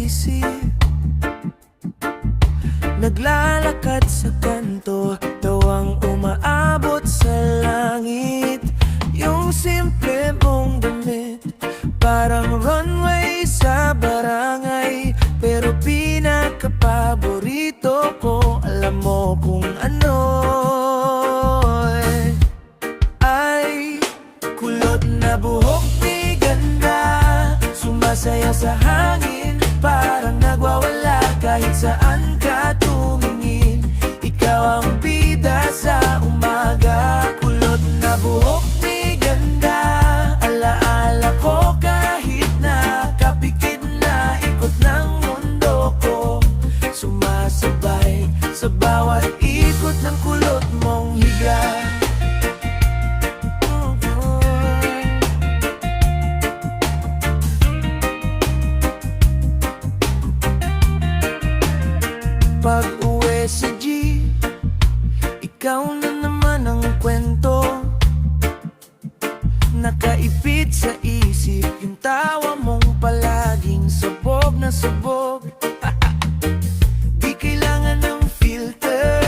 isip. Naglalakad sa kanto, tawang umaabot sa langit. Yung simple mong damit, parang runway sa barangay. Pero pinakapaborito ko, alam mo kung ano, ay kulot na buhok ni ganda, sumasayaw sa hangin, parang nagwawala kahit saan ka tumingin. Ikaw ang bida sa umaga. Kulot na buhok ni ganda, alaala ko kahit nakapikit na ikot ng mundo ko. Sumasabay sa bawat ikot ng kulot mong higa. Pag-uwi sa G, ikaw na naman ang kwento. Nakaipit sa isip yung tawa mong palaging sabog na sabog. Di kailangan ng filter,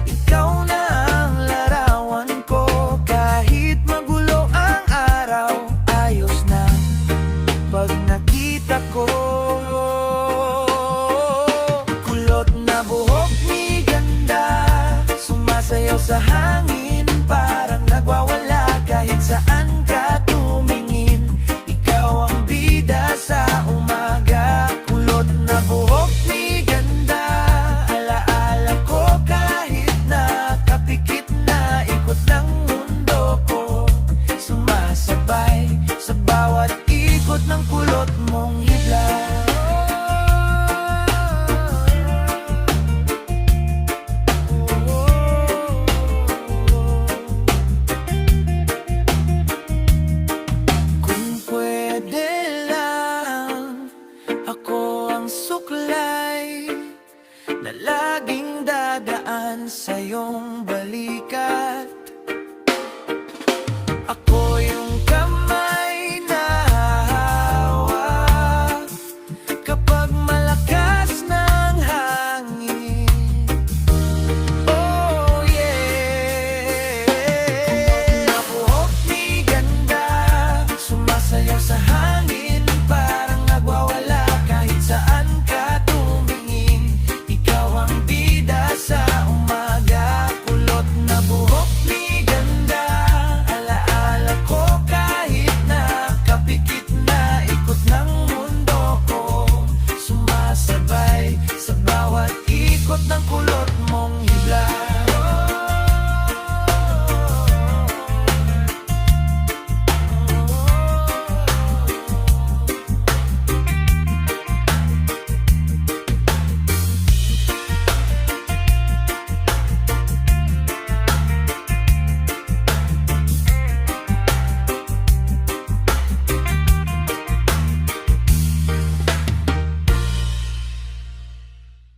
ikaw na ang larawan ko. Kahit magulo ang araw, ayos na pag nakita ko. Kulot na buhok ni ganda, sumasayaw sa hangin, parang nagwawala kahit saan ka tumingin. Ikaw ang bida sa umaga. Kulot na buhok ni ganda, alaala ko kahit nakapikit na ikot ng mundo ko. Sumasabay sa bawat ikot ng kulot mong